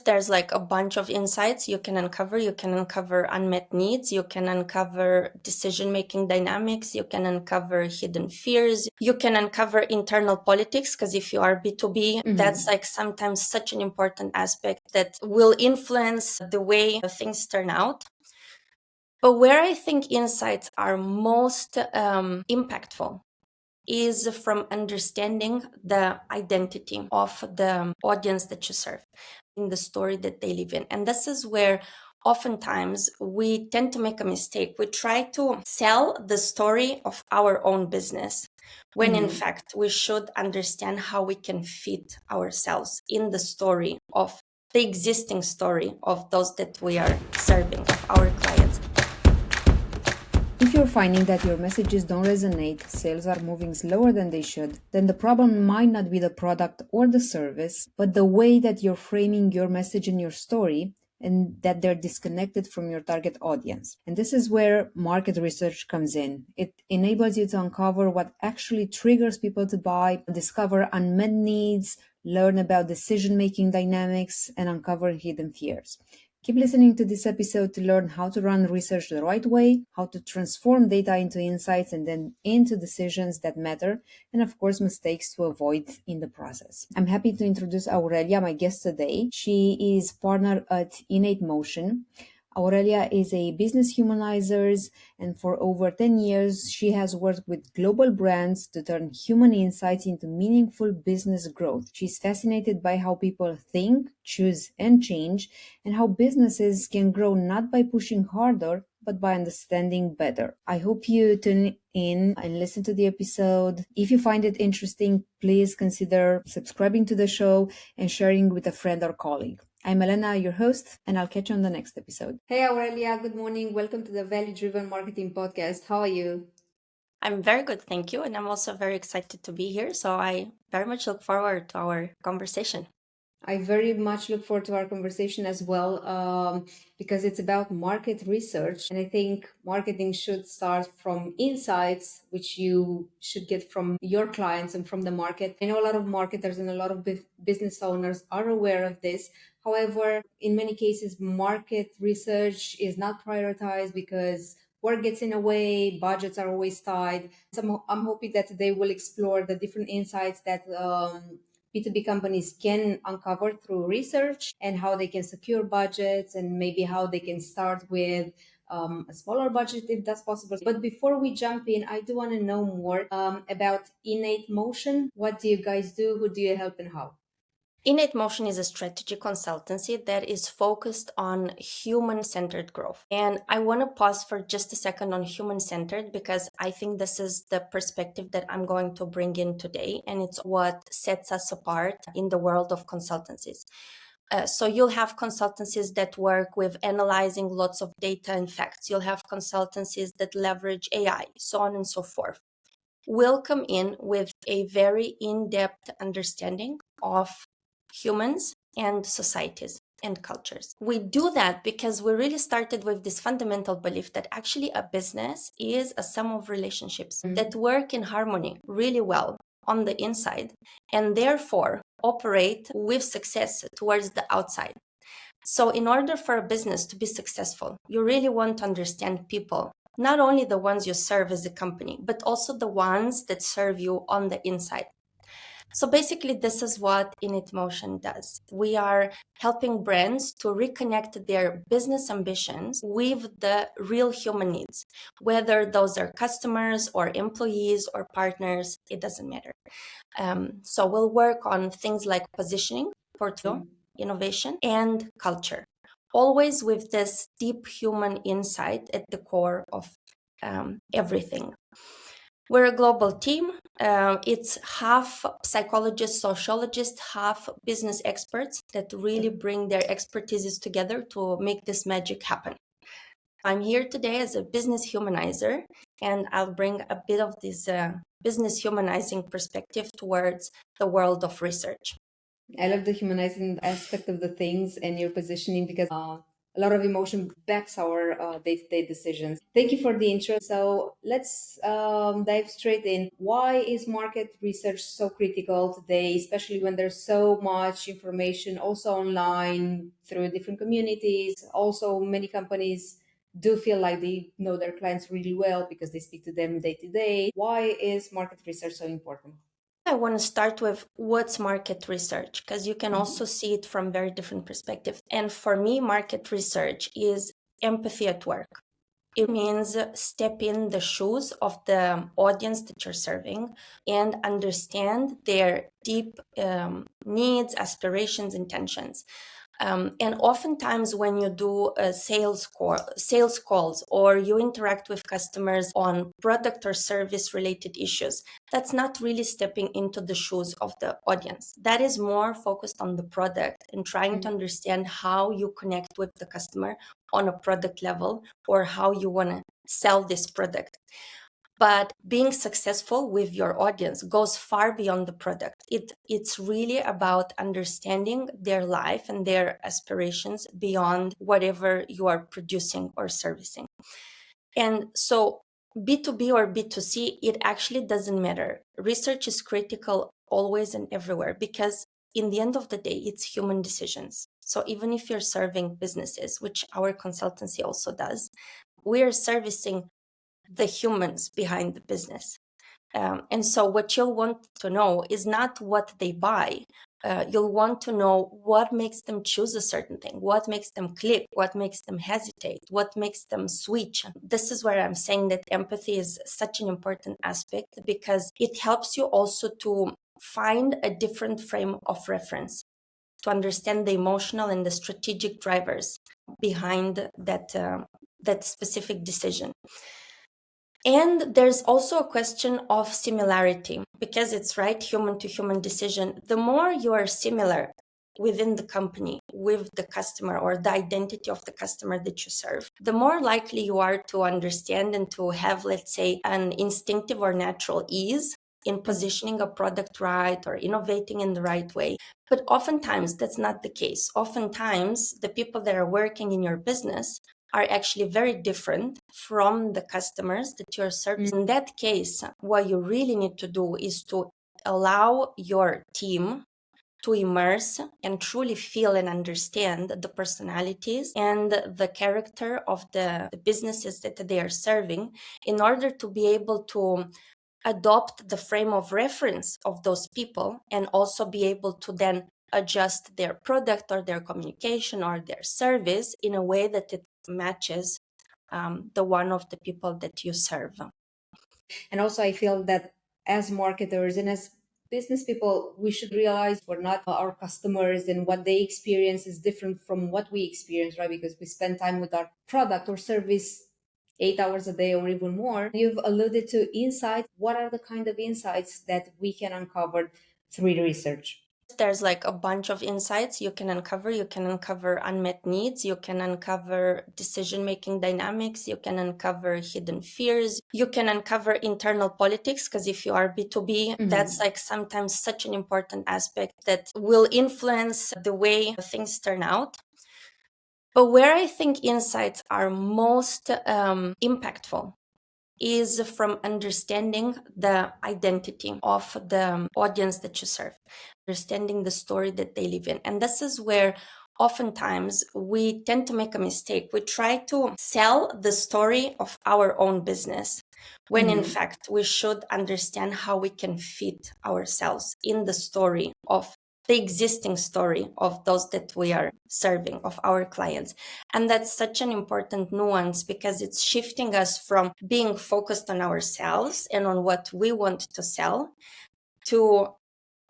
there's like a bunch of insights you can uncover. You can uncover unmet needs. You can uncover decision-making dynamics. You can uncover hidden fears. You can uncover internal politics, because if you are B2B, that's like sometimes such an important aspect that will influence the way things turn out. But where I think insights are most impactful is from understanding the identity of the audience that you serve in the story that they live in. And this is where oftentimes we tend to make a mistake. We try to sell the story of our own business, when in fact we should understand how we can fit ourselves in the story of the existing story of those that we are serving, of our clients. If you're finding that your messages don't resonate, sales are moving slower than they should, then the problem might not be the product or the service, but the way that you're framing your message and your story, and that they're disconnected from your target audience. And this is where market research comes in. It enables you to uncover what actually triggers people to buy, discover unmet needs, learn about decision-making dynamics, and uncover hidden fears. Keep listening to this episode to learn how to run research the right way, how to transform data into insights and then into decisions that matter, and of course, mistakes to avoid in the process. I'm happy to introduce Aurelia, my guest today. She is partner at Innate Motion. Aurelia is a business humanizer, and for over 10 years, she has worked with global brands to turn human insights into meaningful business growth. She's fascinated by how people think, choose, and change, and how businesses can grow not by pushing harder, but by understanding better. I hope you tune in and listen to the episode. If you find it interesting, please consider subscribing to the show and sharing with a friend or colleague. I'm Elena, your host, and I'll catch you on the next episode. Hey, Aurelia, good morning. Welcome to the Value Driven Marketing Podcast. How are you? I'm very good, thank you. And I'm also very excited to be here. So I very much look forward to our conversation. I very much look forward to our conversation as well, because it's about market research. And I think marketing should start from insights, which you should get from your clients and from the market. I know a lot of marketers and a lot of business owners are aware of this. However, in many cases, market research is not prioritized because work gets in a way, budgets are always tight. So I'm hoping that they will explore the different insights that B2B companies can uncover through research, and how they can secure budgets, and maybe how they can start with a smaller budget if that's possible. But before we jump in, I do want to know more about Innate Motion. What do you guys do? Who do you help, and how? Innate Motion is a strategy consultancy that is focused on human-centered growth. And I want to pause for just a second on human-centered, because I think this is the perspective that I'm going to bring in today. And it's what sets us apart in the world of consultancies. So you'll have consultancies that work with analyzing lots of data and facts. You'll have consultancies that leverage AI, so on and so forth. We'll come in with a very in-depth understanding of humans and societies and cultures. We do that because we really started with this fundamental belief that actually a business is a sum of relationships that work in harmony really well on the inside, and therefore operate with success towards the outside. So in order for a business to be successful, you really want to understand people, not only the ones you serve as a company, but also the ones that serve you on the inside. So basically, this is what Innate Motion does. We are helping brands to reconnect their business ambitions with the real human needs, whether those are customers or employees or partners, it doesn't matter. So we'll work on things like positioning, portfolio, innovation, and culture, always with this deep human insight at the core of everything. We're a global team. It's half psychologists, sociologists, half business experts that really bring their expertises together to make this magic happen. I'm here today as a business humanizer, and I'll bring a bit of this business humanizing perspective towards the world of research. I love the humanizing aspect of the things and your positioning, because a a lot of emotion backs our day-to-day decisions. Thank you for the intro. So let's dive straight in. Why is market research so critical today, especially when there's so much information also online through different communities? Also, many companies do feel like they know their clients really well because they speak to them day to day. Why is market research so important? I want to start with what's market research, because you can also see it from very different perspectives. And for me, market research is empathy at work. It means step in the shoes of the audience that you're serving and understand their deep needs, aspirations, intentions. And oftentimes when you do sales calls or you interact with customers on product or service related issues, that's not really stepping into the shoes of the audience. That is more focused on the product and trying to understand how you connect with the customer on a product level or how you want to sell this product. But being successful with your audience goes far beyond the product. It's really about understanding their life and their aspirations beyond whatever you are producing or servicing. And so B2B or B2C, it actually doesn't matter. Research is critical always and everywhere because in the end of the day, it's human decisions. So even if you're serving businesses, which our consultancy also does, we are servicing the humans behind the business. And so what you'll want to know is not what they buy. You'll want to know what makes them choose a certain thing, what makes them click, what makes them hesitate, what makes them switch. This is where I'm saying that empathy is such an important aspect because it helps you also to find a different frame of reference, to understand the emotional and the strategic drivers behind that specific decision. And there's also a question of similarity because it's right, human to human decision. The more you are similar within the company with the customer or the identity of the customer that you serve, the more likely you are to understand and to have, let's say, an instinctive or natural ease in positioning a product right or innovating in the right way. But oftentimes that's not the case. Oftentimes the people that are working in your business are actually very different from the customers that you're serving. In that case, what you really need to do is to allow your team to immerse and truly feel and understand the personalities and the character of the businesses that they are serving in order to be able to adopt the frame of reference of those people and also be able to then adjust their product or their communication or their service in a way that it matches the one of the people that you serve. And also, I feel that as marketers and as business people, we should realize we're not our customers and what they experience is different from what we experience, right? Because we spend time with our product or service 8 hours a day or even more. You've alluded to insights. What are the kind of insights that we can uncover through research? There's like a bunch of insights you can uncover. You can uncover unmet needs. You can uncover decision-making dynamics. You can uncover hidden fears. You can uncover internal politics, because if you are B2B, that's like sometimes such an important aspect that will influence the way things turn out. But where I think insights are most impactful is from understanding the identity of the audience that you serve, understanding the story that they live in. And this is where oftentimes we tend to make a mistake. We try to sell the story of our own business when in fact we should understand how we can fit ourselves in the story of the existing story of those that we are serving, of our clients. And that's such an important nuance because it's shifting us from being focused on ourselves and on what we want to sell to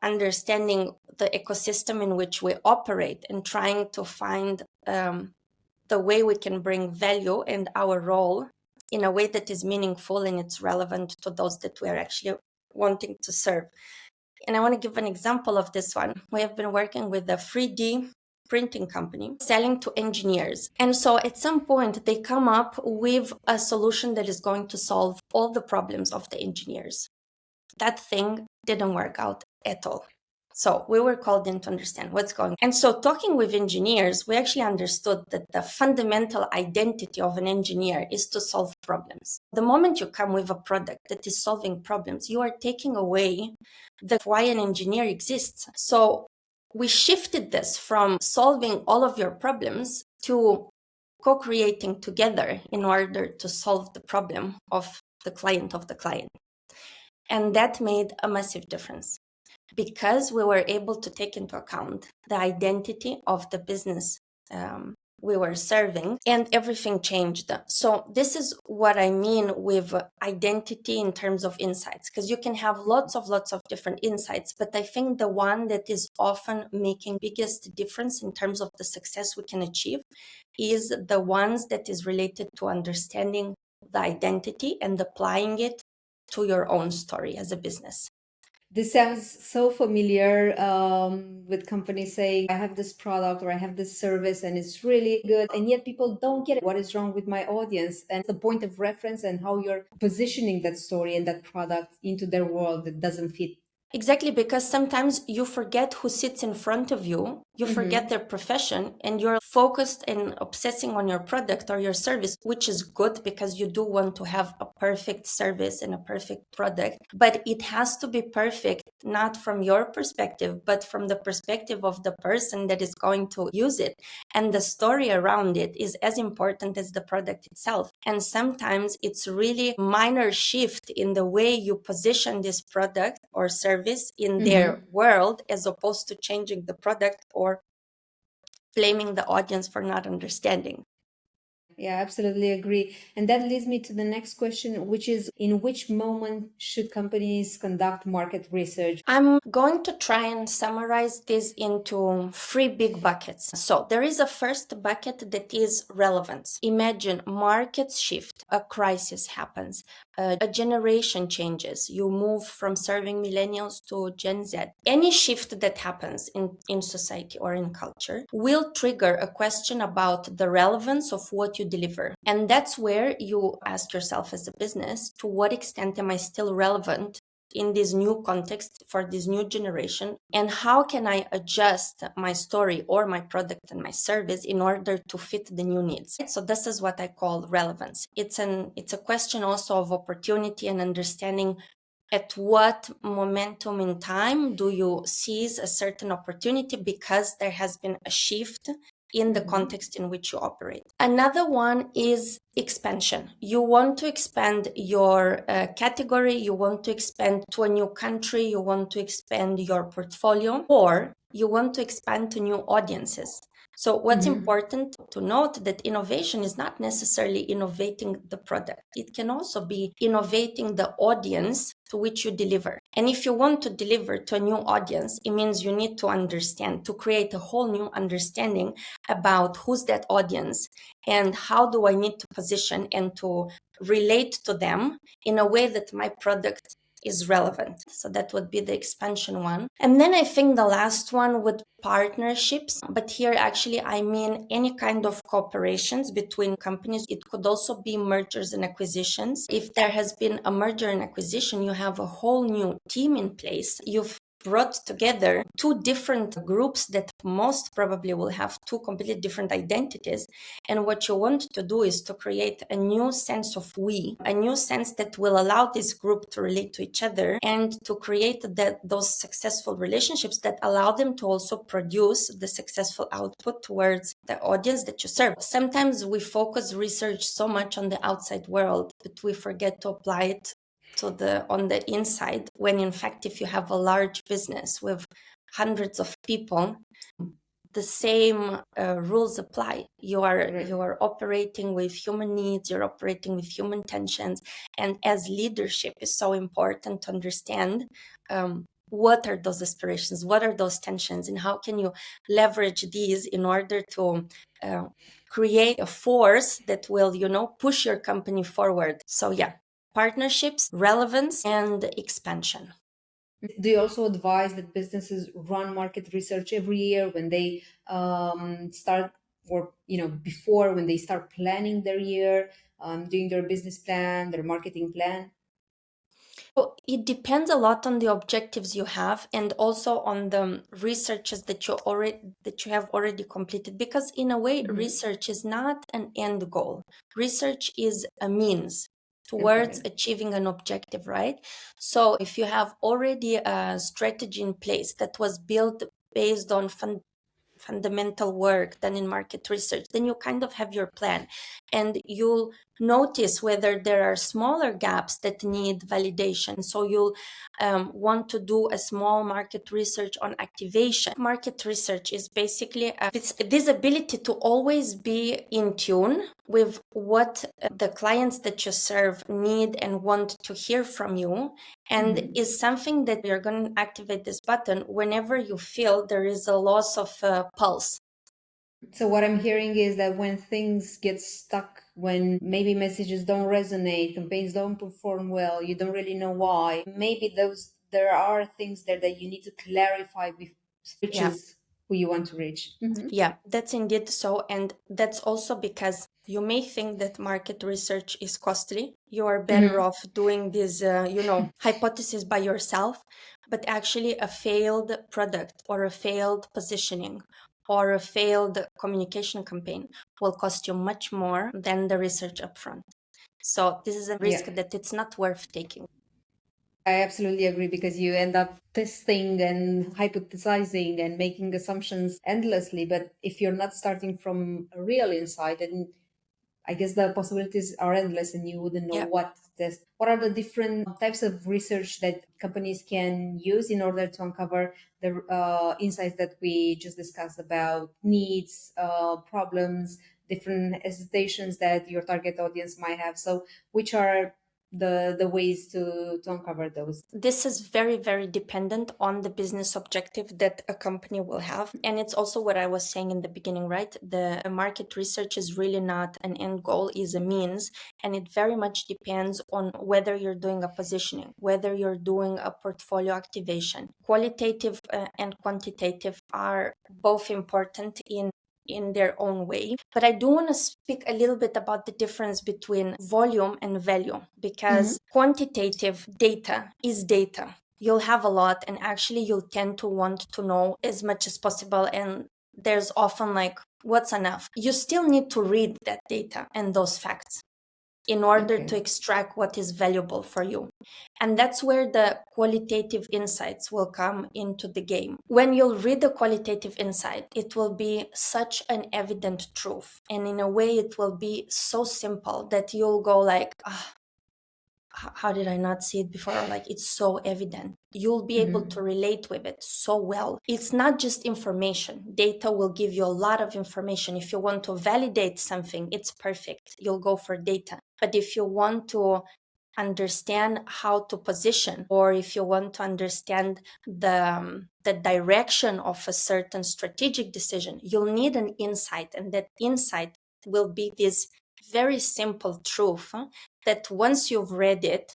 understanding the ecosystem in which we operate and trying to find the way we can bring value and our role in a way that is meaningful and it's relevant to those that we are actually wanting to serve. And I want to give an example of this one. We have been working with a 3D printing company selling to engineers. And so at some point, they come up with a solution that is going to solve all the problems of the engineers. That thing didn't work out at all. So we were called in to understand what's going on. And so talking with engineers, we actually understood that the fundamental identity of an engineer is to solve problems. The moment you come with a product that is solving problems, you are taking away the why an engineer exists. So we shifted this from solving all of your problems to co-creating together in order to solve the problem of the client. And that made a massive difference because we were able to take into account the identity of the business we were serving, and everything changed. So this is what I mean with identity in terms of insights, because you can have lots of different insights, but I think the one that is often making biggest difference in terms of the success we can achieve is the ones that is related to understanding the identity and applying it to your own story as a business. This sounds so familiar with companies saying, I have this product or I have this service and it's really good. And yet people don't get it. What is wrong with my audience? And the point of reference and how you're positioning that story and that product into their world that doesn't fit. Exactly, because sometimes you forget who sits in front of you, you forget their profession, and you're focused and obsessing on your product or your service, which is good because you do want to have a perfect service and a perfect product. But it has to be perfect, not from your perspective, but from the perspective of the person that is going to use it. And the story around it is as important as the product itself. And sometimes it's really minor shift in the way you position this product or service in their world, as opposed to changing the product or blaming the audience for not understanding. Yeah, absolutely agree. And that leads me to the next question, which is, in which moment should companies conduct market research? I'm going to try and summarize this into three big buckets. So there is a first bucket that is relevance. Imagine markets shift, a crisis happens, a generation changes, you move from serving millennials to Gen Z. Any shift that happens in society or in culture will trigger a question about the relevance of what you deliver. And that's where you ask yourself as a business, to what extent am I still relevant in this new context for this new generation, and how can I adjust my story or my product and my service in order to fit the new needs. So this is what I call relevance. It's a question also of opportunity and understanding at what momentum in time do you seize a certain opportunity because there has been a shift in the context in which you operate. Another one is expansion. You want to expand your category, you want to expand to a new country, you want to expand your portfolio, or you want to expand to new audiences. So what's important to note that innovation is not necessarily innovating the product. It can also be innovating the audience to which you deliver. And if you want to deliver to a new audience, it means you need to understand, to create a whole new understanding about who's that audience and how do I need to position and to relate to them in a way that my product is relevant. So that would be the expansion one. And then I think the last one would partnerships, but here actually I mean any kind of cooperations between companies. It could also be mergers and acquisitions. If there has been a merger and acquisition, you have a whole new team in place. You've brought together two different groups that most probably will have two completely different identities. And what you want to do is to create a new sense of we, a new sense that will allow this group to relate to each other and to create those successful relationships that allow them to also produce the successful output towards the audience that you serve. Sometimes we focus research so much on the outside world, but we forget to apply it on the inside, when in fact, if you have a large business with hundreds of people, the same rules apply. You are operating with human needs, you're operating with human tensions, and as leadership is so important to understand what are those aspirations, what are those tensions, and how can you leverage these in order to create a force that will, push your company forward. So yeah, partnerships, relevance, and expansion. Do you also advise that businesses run market research every year when they start, or before, when they start planning their year, doing their business plan, their marketing plan? So it depends a lot on the objectives you have and also on the researches that you have already completed, because in a way research is not an end goal. Research is a means towards Okay. achieving an objective, right? So if you have already a strategy in place that was built based on fundamental work done in market research, then you kind of have your plan, and you'll notice whether there are smaller gaps that need validation. So you'll want to do a small market research on activation. Market research is basically this ability to always be in tune with what the clients that you serve need and want to hear from you, and is something that you're going to activate this button whenever you feel there is a loss of pulse. So what I'm hearing is that when things get stuck, when maybe messages don't resonate, campaigns don't perform well, you don't really know why. Maybe there are things there that you need to clarify with which Yeah. is who you want to reach. Yeah, that's indeed so. And that's also because you may think that market research is costly. You are better off doing this, hypothesis by yourself. But actually, a failed product or a failed positioning or a failed communication campaign will cost you much more than the research upfront. So this is a risk Yeah. that it's not worth taking. I absolutely agree because you end up testing and hypothesizing and making assumptions endlessly. But if you're not starting from a real insight, then I guess the possibilities are endless and you wouldn't know Yeah. what to test. What are the different types of research that companies can use in order to uncover the insights that we just discussed about needs, problems, different hesitations that your target audience might have? So, which are the ways to uncover those? This is very, very dependent on the business objective that a company will have. And it's also what I was saying in the beginning, right? The market research is really not an end goal, is a means. And it very much depends on whether you're doing a positioning, whether you're doing a portfolio activation. Qualitative and quantitative are both important in their own way. But I do want to speak a little bit about the difference between volume and value, because quantitative data is data. You'll have a lot, and actually, you'll tend to want to know as much as possible. And there's often like, what's enough? You still need to read that data and those facts in order to Okay. extract what is valuable for you. And that's where the qualitative insights will come into the game. When you'll read the qualitative insight, it will be such an evident truth. And in a way, it will be so simple that you'll go like, how did I not see it before? Or like, it's so evident. You'll be able to relate with it so well. It's not just information. Data will give you a lot of information. If you want to validate something, it's perfect. You'll go for data. But if you want to understand how to position, or if you want to understand the direction of a certain strategic decision, you'll need an insight. And that insight will be this very simple truth, that once you've read it,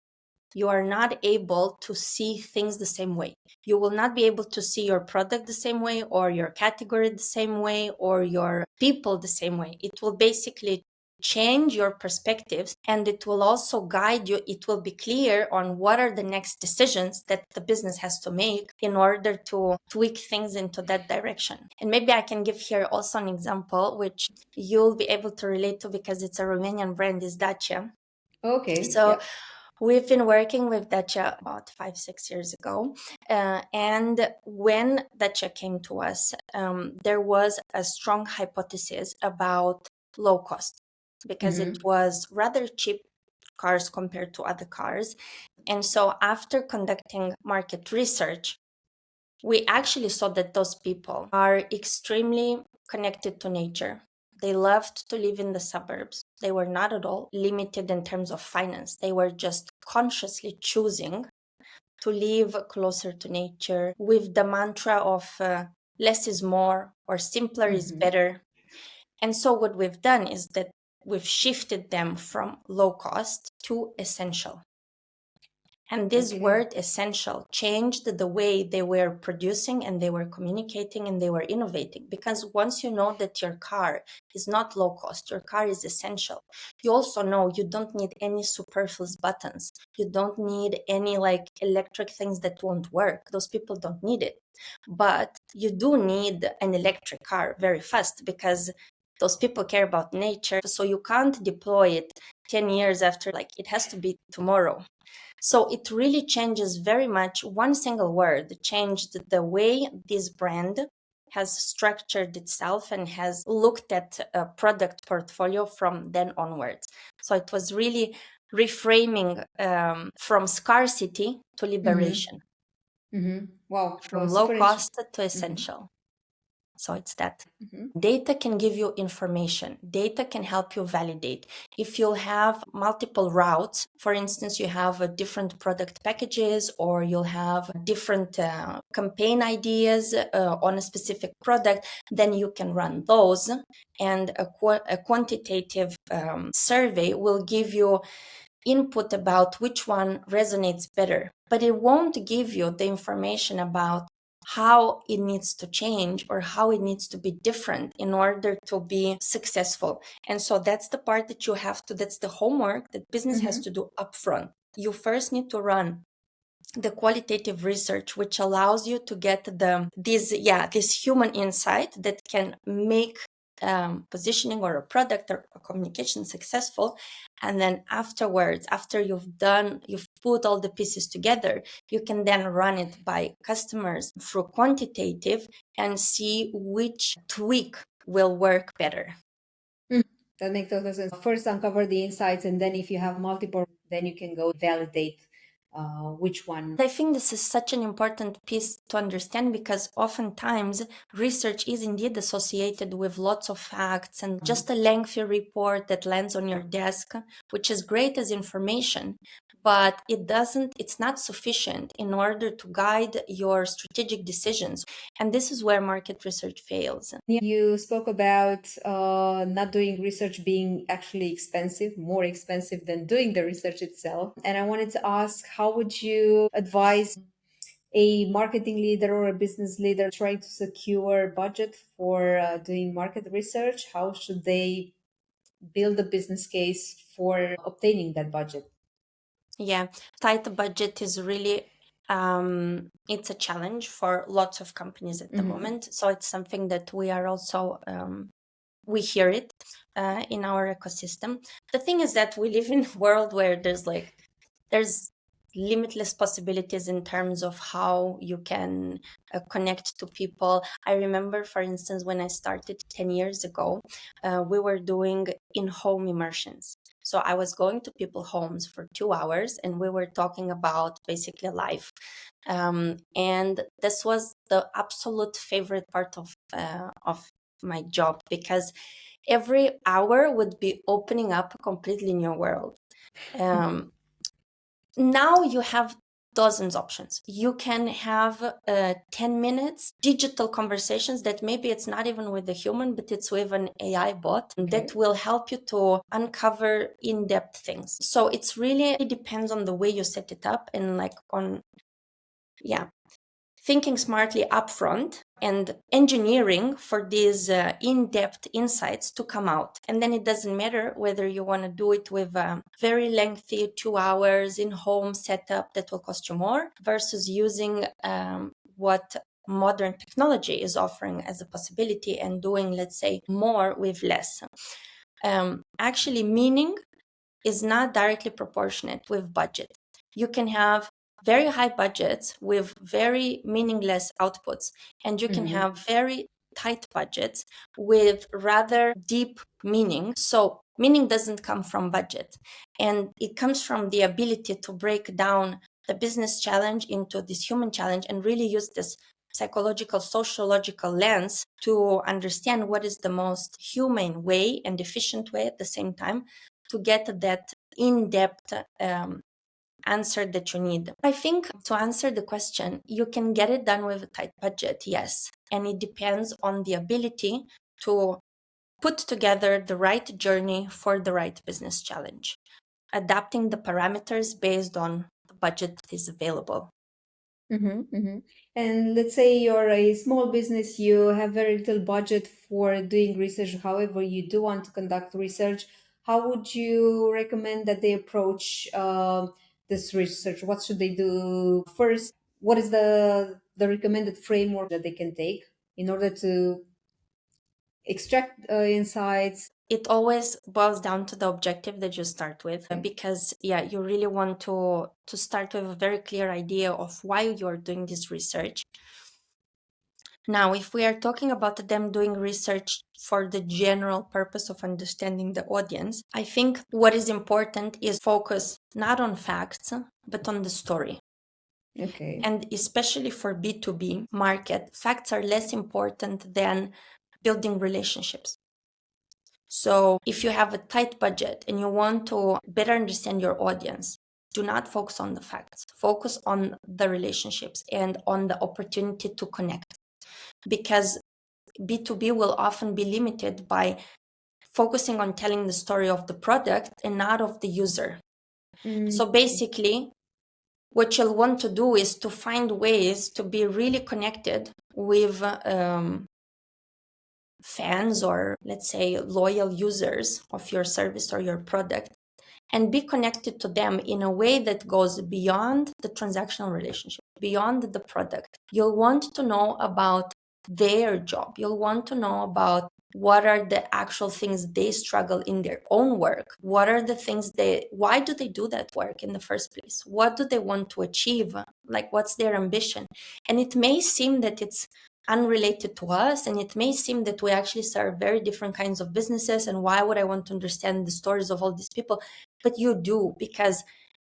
you are not able to see things the same way. You will not be able to see your product the same way, or your category the same way, or your people the same way. It will basically change your perspectives, and it will also guide you. It will be clear on what are the next decisions that the business has to make in order to tweak things into that direction. And maybe I can give here also an example which you'll be able to relate to, because it's a Romanian brand, is Dacia. Okay. So Yeah. we've been working with Dacia about 5-6 years ago. And when Dacia came to us, there was a strong hypothesis about low cost, because it was rather cheap cars compared to other cars. And so after conducting market research, we actually saw that those people are extremely connected to nature. They loved to live in the suburbs. They were not at all limited in terms of finance. They were just consciously choosing to live closer to nature with the mantra of less is more, or simpler is better. And so what we've done is that we've shifted them from low cost to essential. And this word essential changed the way they were producing and they were communicating and they were innovating. Because once you know that your car is not low cost, your car is essential, you also know you don't need any superfluous buttons. You don't need any like electric things that won't work. Those people don't need it. But you do need an electric car very fast because those people care about nature. So you can't deploy it 10 years after, like it has to be tomorrow. So it really changes very much. One single word changed the way this brand has structured itself and has looked at a product portfolio from then onwards. So it was really reframing from scarcity to liberation, Wow. from Well, low super interesting. cost to essential. So it's that. Mhm. Data can give you information. Data can help you validate. If you have multiple routes, for instance, you have different product packages or you'll have different campaign ideas on a specific product, then you can run those. And a quantitative survey will give you input about which one resonates better, but it won't give you the information about how it needs to change or how it needs to be different in order to be successful. And so that's the part that you have to, that's the homework that business has to do upfront. You first need to run the qualitative research, which allows you to get this human insight that can make positioning or a product or a communication successful. And then afterwards, after you've put all the pieces together, you can then run it by customers through quantitative and see which tweak will work better. That makes total sense. First, uncover the insights, and then if you have multiple, then you can go validate which one. I think this is such an important piece to understand because oftentimes research is indeed associated with lots of facts and just a lengthy report that lands on your desk, which is great as information, but it's not sufficient in order to guide your strategic decisions. And this is where market research fails. You spoke about not doing research being actually expensive, more expensive than doing the research itself. And I wanted to ask, how would you advise a marketing leader or a business leader trying to secure budget for doing market research? How should they build a business case for obtaining that budget? Yeah, tight budget is really it's a challenge for lots of companies at the moment. So it's something that we are also we hear it in our ecosystem. The thing is that we live in a world where there's limitless possibilities in terms of how you can connect to people. I remember, for instance, when I started 10 years ago, we were doing in-home immersions. So I was going to people's homes for 2 hours and we were talking about basically life. And this was the absolute favorite part of my job because every hour would be opening up a completely new world. Now you have dozens options. You can have 10 minutes digital conversations that maybe it's not even with a human, but it's with an AI bot that will help you to uncover in-depth things. So it's really, it depends on the way you set it up and thinking smartly upfront and engineering for these in-depth insights to come out. And then it doesn't matter whether you want to do it with a very lengthy 2 hours in-home setup that will cost you more versus using what modern technology is offering as a possibility and doing, let's say, more with less. Actually, meaning is not directly proportionate with budget. You can have very high budgets with very meaningless outputs, and you can have very tight budgets with rather deep meaning. So meaning doesn't come from budget, and it comes from the ability to break down the business challenge into this human challenge and really use this psychological, sociological lens to understand what is the most humane way and efficient way at the same time to get that in-depth answer that you need. I think to answer the question, you can get it done with a tight budget, yes. And it depends on the ability to put together the right journey for the right business challenge, adapting the parameters based on the budget is available. And let's say you're a small business, you have very little budget for doing research. However, you do want to conduct research. How would you recommend that they approach this research? What should they do first? What is the recommended framework that they can take in order to extract insights? It always boils down to the objective that you start with, because you really want to start with a very clear idea of why you're doing this research. Now, if we are talking about them doing research for the general purpose of understanding the audience, I think what is important is focus not on facts, but on the story. Okay. And especially for B2B market, facts are less important than building relationships. So if you have a tight budget and you want to better understand your audience, do not focus on the facts. Focus on the relationships and on the opportunity to connect. Because B2B will often be limited by focusing on telling the story of the product and not of the user. So basically, what you'll want to do is to find ways to be really connected with fans, or let's say loyal users of your service or your product, and be connected to them in a way that goes beyond the transactional relationship, beyond the product. You'll want to know about their job. You'll want to know about what are the actual things they struggle in their own work. What are the things why do they do that work in the first place? What do they want to achieve? Like, what's their ambition? And it may seem that it's unrelated to us, and it may seem that we actually serve very different kinds of businesses, and why would I want to understand the stories of all these people? But you do, because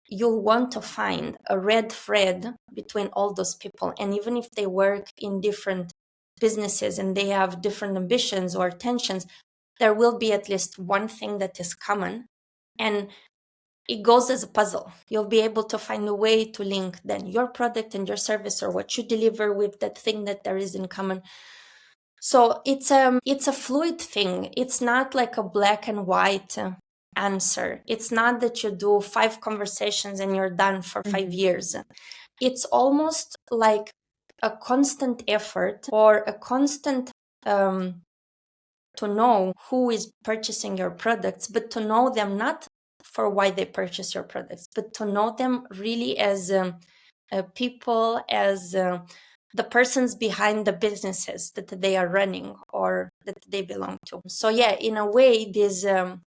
you want to find a red thread between all those people. And even if they work in different businesses and they have different ambitions or tensions, there will be at least one thing that is common, and it goes as a puzzle. You'll be able to find a way to link then your product and your service, or what you deliver, with that thing that there is in common. So it's a fluid thing. It's not like a black and white answer. It's not that you do 5 conversations and you're done for 5 years. It's almost like a constant effort, or a constant to know who is purchasing your products, but to know them not for why they purchase your products, but to know them really as people, as the persons behind the businesses that they are running or that they belong to. So in a way, this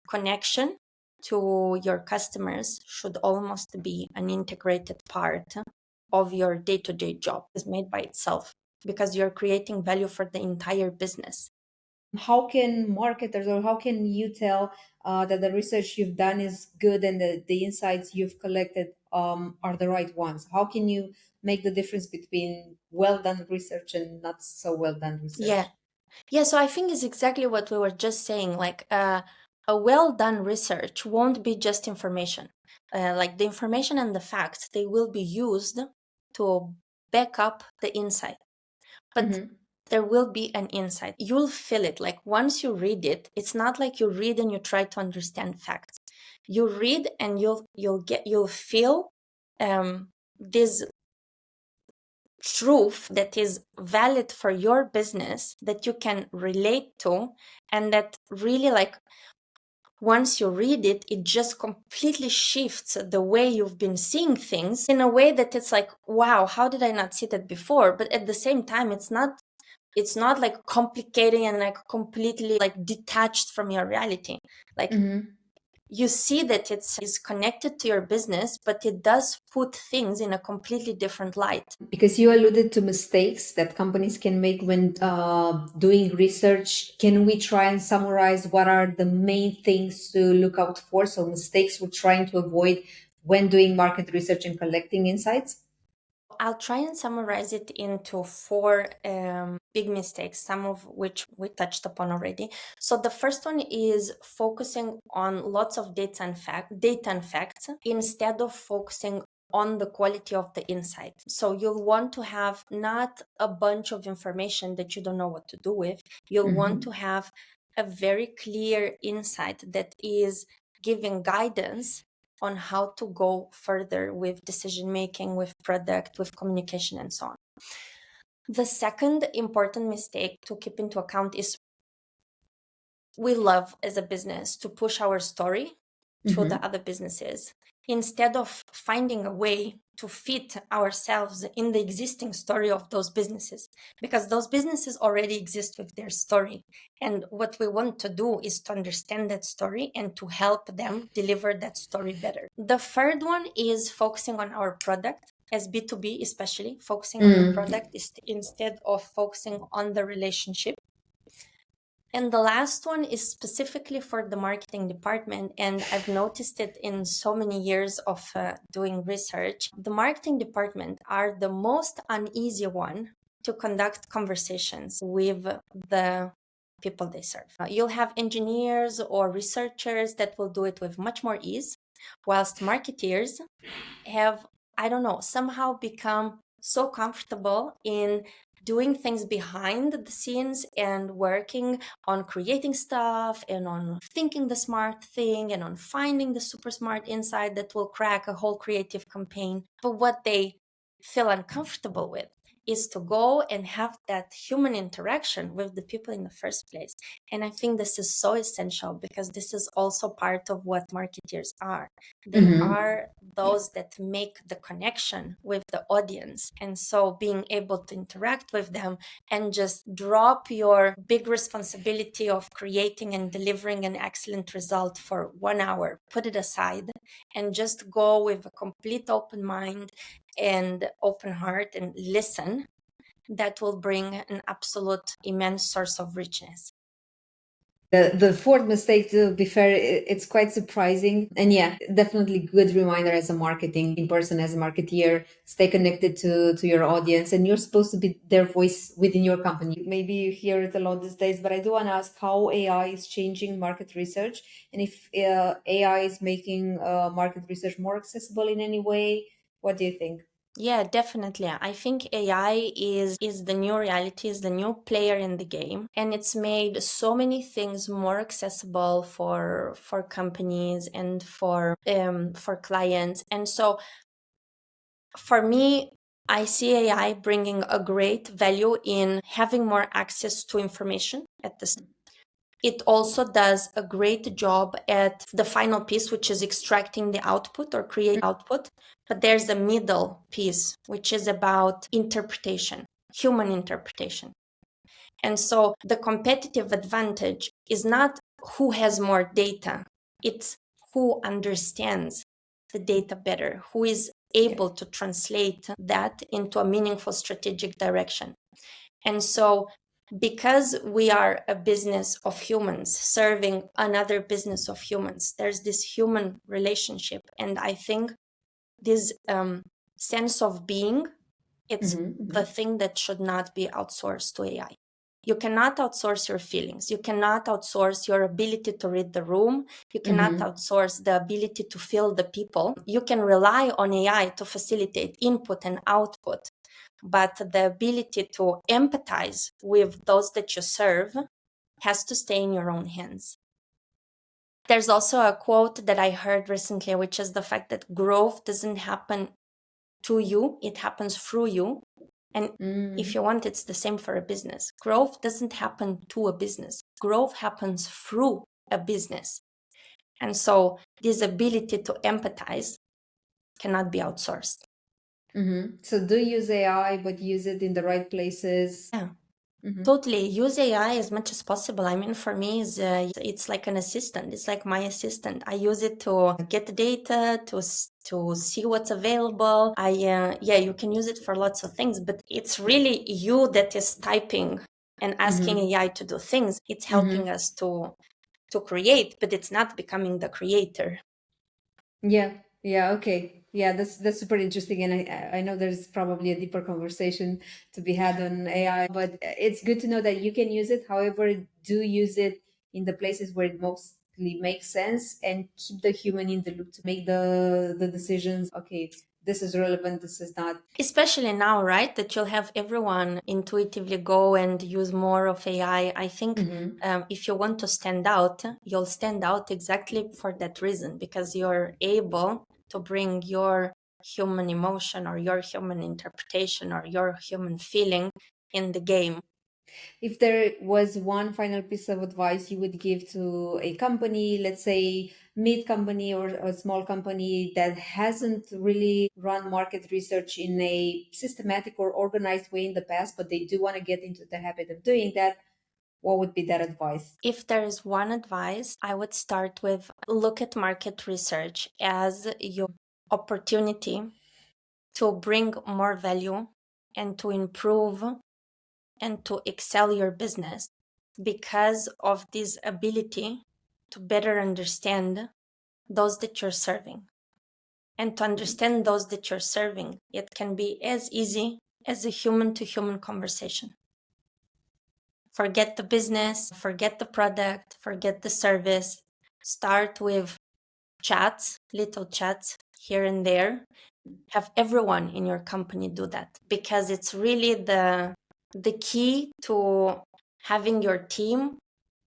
connection to your customers should almost be an integrated part of your day-to-day job. Is made by itself, because you're creating value for the entire business. How can marketers, or how can you tell that the research you've done is good and the insights you've collected are the right ones? How can you make the difference between well done research and not so well done research? So I think it's exactly what we were just saying. Like a well done research won't be just information. Like the information and the facts, they will be used to back up the insight. But there will be an insight. You'll feel it. Like once you read it, it's not like you read and you try to understand facts. You read and you'll feel this truth that is valid for your business, that you can relate to, and that really, like, once you read it, it just completely shifts the way you've been seeing things, in a way that it's like, wow, how did I not see that before? But at the same time, it's not like complicating and like completely like detached from your reality. Like you see that is connected to your business, but it does put things in a completely different light. Because you alluded to mistakes that companies can make when doing research, can we try and summarize what are the main things to look out for? So mistakes we're trying to avoid when doing market research and collecting insights? I'll try and summarize it into 4 big mistakes, some of which we touched upon already. So the first one is focusing on lots of data and facts instead of focusing on the quality of the insight. So you'll want to have not a bunch of information that you don't know what to do with. You'll want to have a very clear insight that is giving guidance on how to go further with decision making, with product, with communication, and so on. The second important mistake to keep into account is we love as a business to push our story to the other businesses instead of finding a way to fit ourselves in the existing story of those businesses, because those businesses already exist with their story. And what we want to do is to understand that story and to help them deliver that story better. The third one is focusing on our product. As B2B, especially focusing on the product instead of focusing on the relationship. And the last one is specifically for the marketing department, and I've noticed it in so many years of doing research. The marketing department are the most uneasy one to conduct conversations with the people they serve. You'll have engineers or researchers that will do it with much more ease, whilst marketeers have, I don't know, somehow become so comfortable in doing things behind the scenes and working on creating stuff and on thinking the smart thing and on finding the super smart insight that will crack a whole creative campaign. But what they feel uncomfortable with is to go and have that human interaction with the people in the first place. And I think this is so essential because this is also part of what marketeers are. They are those that make the connection with the audience. And so being able to interact with them and just drop your big responsibility of creating and delivering an excellent result for 1 hour, put it aside, and just go with a complete open mind and open heart and listen, that will bring an absolute immense source of richness. The fourth mistake, to be fair, it's quite surprising. And yeah, definitely good reminder as a marketing person, as a marketeer, stay connected to your audience, and you're supposed to be their voice within your company. Maybe you hear it a lot these days, but I do want to ask how AI is changing market research, and if AI is making market research more accessible in any way. What do you think? Yeah, definitely. I think AI is the new reality, is the new player in the game, and it's made so many things more accessible for companies and for clients. And so for me, I see AI bringing a great value in having more access to information at the It also does a great job at the final piece, which is extracting the output or create output. But there's a middle piece, which is about interpretation, human interpretation. And so the competitive advantage is not who has more data, it's who understands the data better, who is able to translate that into a meaningful strategic direction. And so because we are a business of humans serving another business of humans, there's this human relationship. And I think this sense of being, it's the thing that should not be outsourced to AI. You cannot outsource your feelings. You cannot outsource your ability to read the room. You cannot outsource the ability to feel the people. You can rely on AI to facilitate input and output, but the ability to empathize with those that you serve has to stay in your own hands. There's also a quote that I heard recently, which is the fact that growth doesn't happen to you, it happens through you. And if you want, it's the same for a business. Growth doesn't happen to a business. Growth happens through a business. And so this ability to empathize cannot be outsourced. So do use AI, but use it in the right places. Yeah. Totally. Use AI as much as possible. I mean, for me, it's like an assistant. It's like my assistant. I use it to get the data, to see what's available. You can use it for lots of things, but it's really you that is typing and asking AI to do things. It's helping us to create, but it's not becoming the creator. Yeah, okay. Yeah, that's super interesting, and I know there's probably a deeper conversation to be had on AI, but it's good to know that you can use it. However, do use it in the places where it mostly makes sense, and keep the human in the loop to make the decisions. Okay, this is relevant, this is not. Especially now, right? That you'll have everyone intuitively go and use more of AI. I think if you want to stand out, you'll stand out exactly for that reason, because you're able to bring your human emotion or your human interpretation or your human feeling in the game. If there was one final piece of advice you would give to a company, let's say mid company or a small company that hasn't really run market research in a systematic or organized way in the past, but they do want to get into the habit of doing that, what would be that advice? If there is one advice, I would start with look at market research as your opportunity to bring more value and to improve and to excel your business because of this ability to better understand those that you're serving. And to understand those that you're serving, it can be as easy as a human to human conversation. Forget the business, forget the product, forget the service. Start with chats, little chats here and there. Have everyone in your company do that, because it's really the key to having your team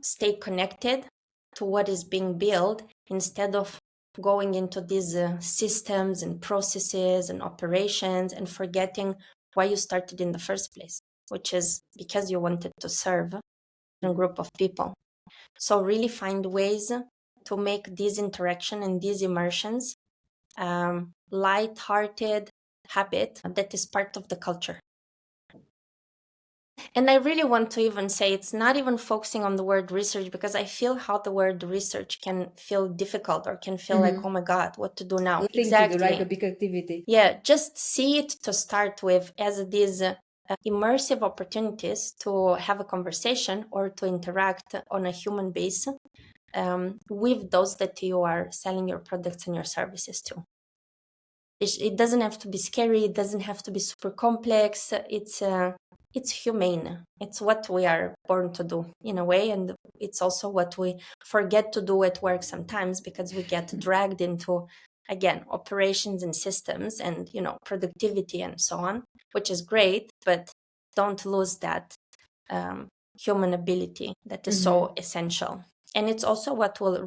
stay connected to what is being built, instead of going into these systems and processes and operations and forgetting why you started in the first place, which is because you wanted to serve a group of people. So really find ways to make this interaction and these immersions light-hearted habit that is part of the culture. And I really want to even say it's not even focusing on the word research, because I feel how the word research can feel difficult or can feel like, oh my God, what to do now? Thing to do, like a big activity. Yeah, just see it to start with as these immersive opportunities to have a conversation or to interact on a human base with those that you are selling your products and your services to. It doesn't have to be scary. It doesn't have to be super complex. It's humane. It's what we are born to do in a way, and it's also what we forget to do at work sometimes, because we get dragged into, again, operations and systems and productivity and so on, which is great, but don't lose that human ability that is so essential. And it's also what will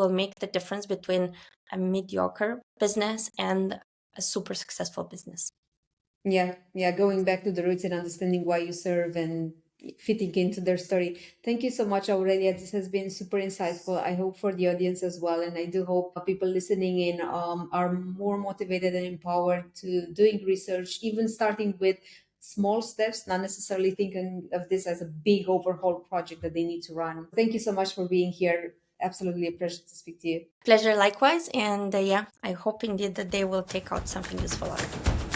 make the difference between a mediocre business and a super successful business. Yeah, going back to the roots and understanding why you serve and fitting into their story. Thank you so much, Aurelia. This has been super insightful. I hope for the audience as well, and I do hope people listening in are more motivated and empowered to doing research, even starting with small steps, not necessarily thinking of this as a big overhaul project that they need to run. Thank you so much for being here. Absolutely a pleasure to speak to you. Pleasure likewise. And I hope indeed that they will take out something useful out of it.